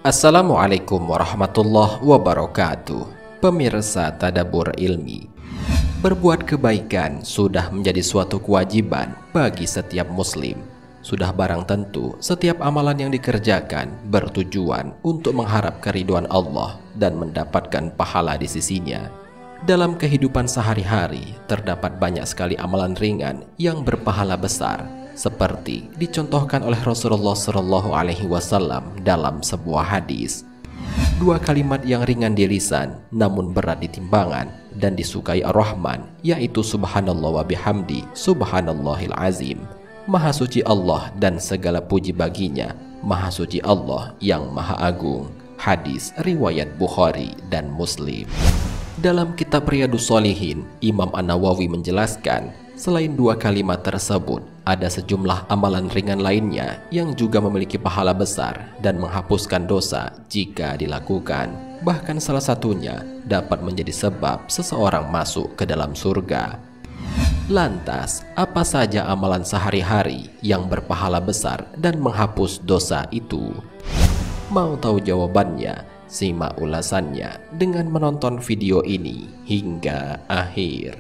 Assalamualaikum warahmatullahi wabarakatuh. Pemirsa Tadabbur Ilmi, berbuat kebaikan sudah menjadi suatu kewajiban bagi setiap muslim. Sudah barang tentu setiap amalan yang dikerjakan bertujuan untuk mengharap keridhaan Allah dan mendapatkan pahala di sisinya. Dalam kehidupan sehari-hari terdapat banyak sekali amalan ringan yang berpahala besar, seperti dicontohkan oleh Rasulullah SAW dalam sebuah hadis. Dua kalimat yang ringan di lisan namun berat di timbangan dan disukai Ar-Rahman, yaitu subhanallah wa bihamdi subhanallahil azim. Maha suci Allah dan segala puji baginya, maha suci Allah yang maha agung. Hadis riwayat Bukhari dan Muslim. Dalam kitab Riyadhus Shalihin, Imam An-Nawawi menjelaskan, selain dua kalimat tersebut, ada sejumlah amalan ringan lainnya yang juga memiliki pahala besar dan menghapuskan dosa jika dilakukan. Bahkan salah satunya dapat menjadi sebab seseorang masuk ke dalam surga. Lantas, apa saja amalan sehari-hari yang berpahala besar dan menghapus dosa itu? Mau tahu jawabannya? Simak ulasannya dengan menonton video ini hingga akhir.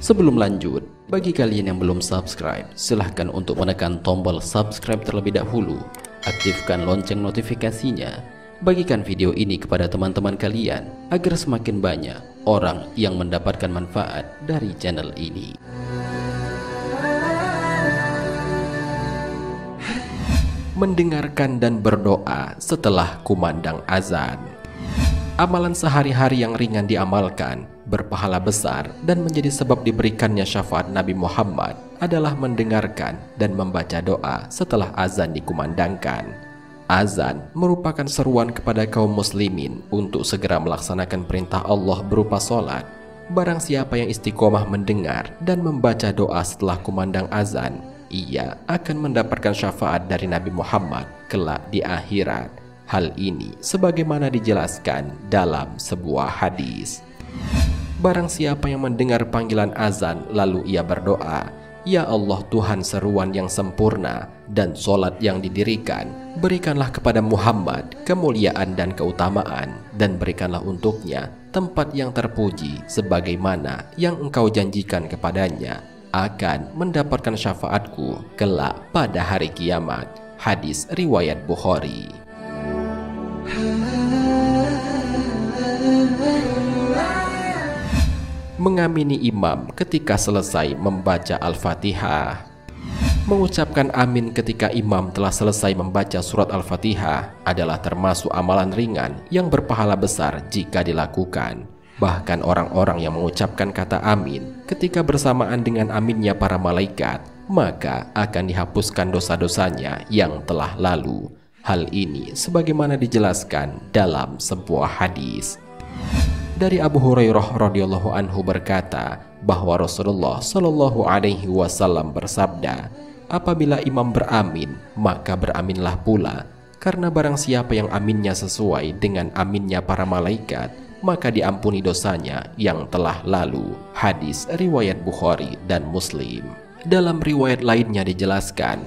Sebelum lanjut, bagi kalian yang belum subscribe, silahkan untuk menekan tombol subscribe terlebih dahulu. Aktifkan lonceng notifikasinya. Bagikan video ini kepada teman-teman kalian agar semakin banyak orang yang mendapatkan manfaat dari channel ini. Mendengarkan dan berdoa setelah kumandang azan. Amalan sehari-hari yang ringan diamalkan, berpahala besar dan menjadi sebab diberikannya syafaat Nabi Muhammad adalah mendengarkan dan membaca doa setelah azan dikumandangkan. Azan merupakan seruan kepada kaum muslimin untuk segera melaksanakan perintah Allah berupa sholat. Barang siapa yang istiqomah mendengar dan membaca doa setelah kumandang azan, ia akan mendapatkan syafaat dari Nabi Muhammad kelak di akhirat. Hal ini sebagaimana dijelaskan dalam sebuah hadis. Barang siapa yang mendengar panggilan azan lalu ia berdoa, "Ya Allah Tuhan seruan yang sempurna dan solat yang didirikan, berikanlah kepada Muhammad kemuliaan dan keutamaan, dan berikanlah untuknya tempat yang terpuji sebagaimana yang engkau janjikan kepadanya, akan mendapatkan syafaatku kelak pada hari kiamat." Hadis riwayat Bukhari. Mengamini imam ketika selesai membaca Al-Fatihah. Mengucapkan amin ketika imam telah selesai membaca surat Al-Fatihah adalah termasuk amalan ringan yang berpahala besar jika dilakukan. Bahkan orang-orang yang mengucapkan kata amin ketika bersamaan dengan aminnya para malaikat, maka akan dihapuskan dosa-dosanya yang telah lalu. Hal ini sebagaimana dijelaskan dalam sebuah hadis. Dari Abu Hurairah radhiyallahu anhu berkata bahwa Rasulullah Shallallahu alaihi wasallam bersabda, "Apabila imam beramin, maka beraminlah pula, karena barang siapa yang aminnya sesuai dengan aminnya para malaikat, maka diampuni dosanya yang telah lalu." Hadis riwayat Bukhari dan Muslim. Dalam riwayat lainnya dijelaskan,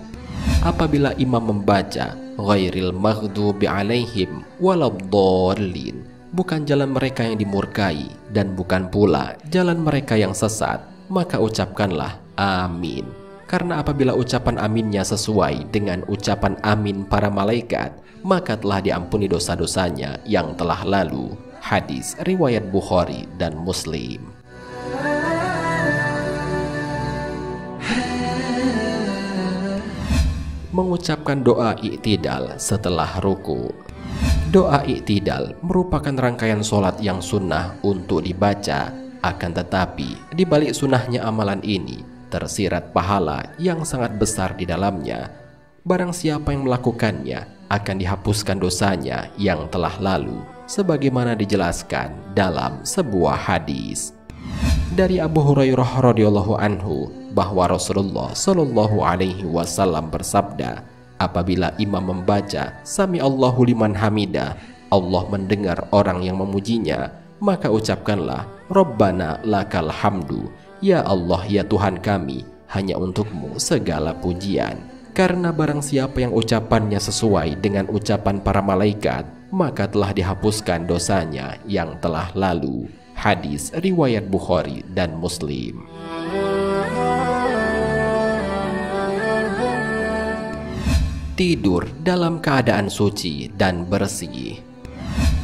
apabila imam membaca ghairil maghdubi alaihim waladdallin, bukan jalan mereka yang dimurkai dan bukan pula jalan mereka yang sesat, maka ucapkanlah amin. Karena apabila ucapan aminnya sesuai dengan ucapan amin para malaikat, maka telah diampuni dosa-dosanya yang telah lalu. Hadis riwayat Bukhari dan Muslim. Mengucapkan doa i'tidal setelah ruku. Doa i'tidal merupakan rangkaian sholat yang sunnah untuk dibaca. Akan tetapi, di balik sunnahnya amalan ini, tersirat pahala yang sangat besar di dalamnya. Barang siapa yang melakukannya, akan dihapuskan dosanya yang telah lalu, sebagaimana dijelaskan dalam sebuah hadis. Dari Abu Hurairah radhiyallahu anhu bahwa Rasulullah Shallallahu alaihi wasallam bersabda, apabila imam membaca Sami Allahu liman hamidah, Allah mendengar orang yang memujinya, maka ucapkanlah Rabbana lakal hamdu, ya Allah ya Tuhan kami, hanya untukmu segala pujian. Karena barang siapa yang ucapannya sesuai dengan ucapan para malaikat, maka telah dihapuskan dosanya yang telah lalu. Hadis riwayat Bukhari dan Muslim. Tidur dalam keadaan suci dan bersih.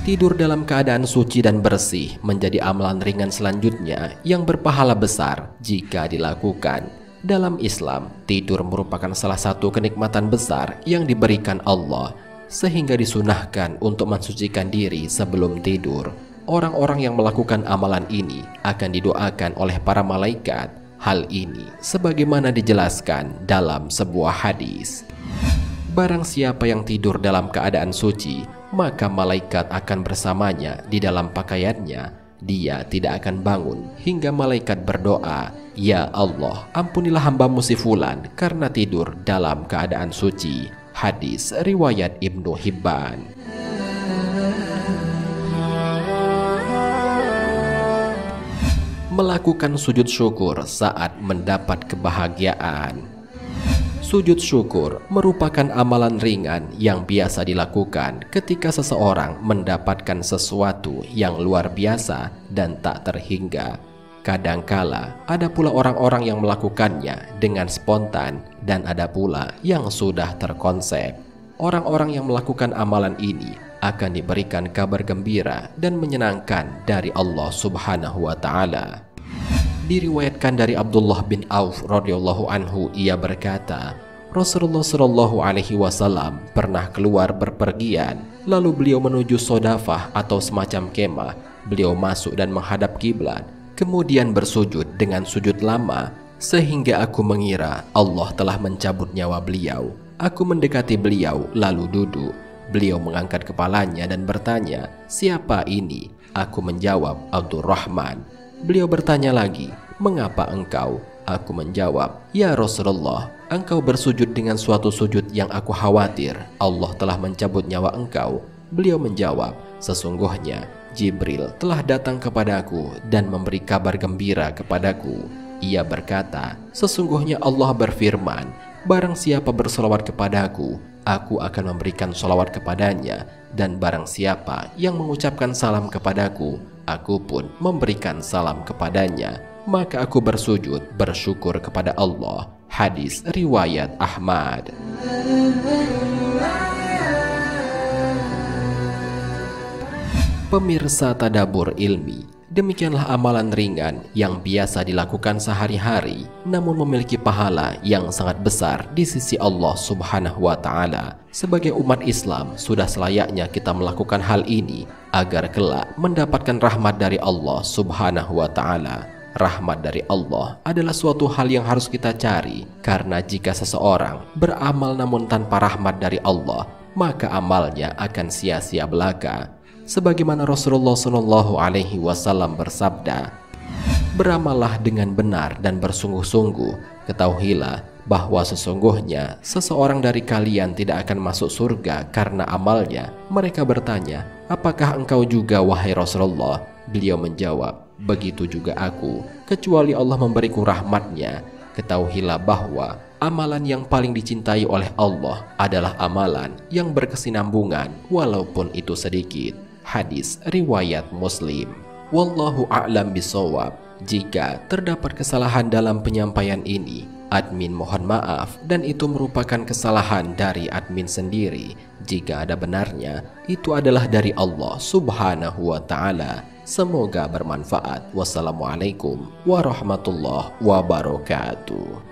Tidur dalam keadaan suci dan bersih menjadi amalan ringan selanjutnya yang berpahala besar jika dilakukan. Dalam Islam, tidur merupakan salah satu kenikmatan besar yang diberikan Allah, sehingga disunahkan untuk mensucikan diri sebelum tidur. Orang-orang yang melakukan amalan ini akan didoakan oleh para malaikat. Hal ini sebagaimana dijelaskan dalam sebuah hadis. Barang siapa yang tidur dalam keadaan suci, maka malaikat akan bersamanya di dalam pakaiannya. Dia tidak akan bangun hingga malaikat berdoa, "Ya Allah, ampunilah hambamu si fulan karena tidur dalam keadaan suci." Hadis riwayat Ibnu Hibban. Melakukan sujud syukur saat mendapat kebahagiaan. Sujud syukur merupakan amalan ringan yang biasa dilakukan ketika seseorang mendapatkan sesuatu yang luar biasa dan tak terhingga. Kadangkala ada pula orang-orang yang melakukannya dengan spontan dan ada pula yang sudah terkonsep. Orang-orang yang melakukan amalan ini akan diberikan kabar gembira dan menyenangkan dari Allah Subhanahu wa Ta'ala. Diriwayatkan dari Abdullah bin Auf radhiyallahu anhu, ia berkata, Rasulullah Shallallahu Alaihi Wasallam pernah keluar berpergian, lalu beliau menuju Sodafah atau semacam kemah. Beliau masuk dan menghadap kiblat, kemudian bersujud dengan sujud lama, sehingga aku mengira Allah telah mencabut nyawa beliau. Aku mendekati beliau lalu duduk. Beliau mengangkat kepalanya dan bertanya, "Siapa ini?" Aku menjawab, "Abdurrahman." Beliau bertanya lagi, "Mengapa engkau?" Aku menjawab, "Ya Rasulullah, engkau bersujud dengan suatu sujud yang aku khawatir Allah telah mencabut nyawa engkau." Beliau menjawab, "Sesungguhnya Jibril telah datang kepadaku dan memberi kabar gembira kepadaku. Ia berkata, sesungguhnya Allah berfirman, barang siapa bersolawat kepadaku, aku akan memberikan solawat kepadanya, dan barang siapa yang mengucapkan salam kepadaku, aku pun memberikan salam kepadanya. Maka aku bersujud bersyukur kepada Allah." Hadis riwayat Ahmad. Pemirsa Tadabbur Ilmi, demikianlah amalan ringan yang biasa dilakukan sehari-hari, namun memiliki pahala yang sangat besar di sisi Allah Subhanahu wa Ta'ala. Sebagai umat Islam, sudah selayaknya kita melakukan hal ini agar kelak mendapatkan rahmat dari Allah Subhanahu wa Ta'ala. Rahmat dari Allah adalah suatu hal yang harus kita cari, karena jika seseorang beramal namun tanpa rahmat dari Allah, maka amalnya akan sia-sia belaka. Sebagaimana Rasulullah Shallallahu Alaihi Wasallam bersabda, "Beramallah dengan benar dan bersungguh-sungguh, ketahuilah bahwa sesungguhnya seseorang dari kalian tidak akan masuk surga karena amalnya." Mereka bertanya, "Apakah engkau juga, wahai Rasulullah?" Beliau menjawab, "Begitu juga aku, kecuali Allah memberiku rahmatnya." Ketahuilah bahwa amalan yang paling dicintai oleh Allah adalah amalan yang berkesinambungan walaupun itu sedikit. Hadis riwayat Muslim. Wallahu a'lam bishawab. Jika terdapat kesalahan dalam penyampaian ini, admin mohon maaf, dan itu merupakan kesalahan dari admin sendiri. Jika ada benarnya, itu adalah dari Allah Subhanahu wa Ta'ala. Semoga bermanfaat. Wassalamualaikum warahmatullahi wabarakatuh.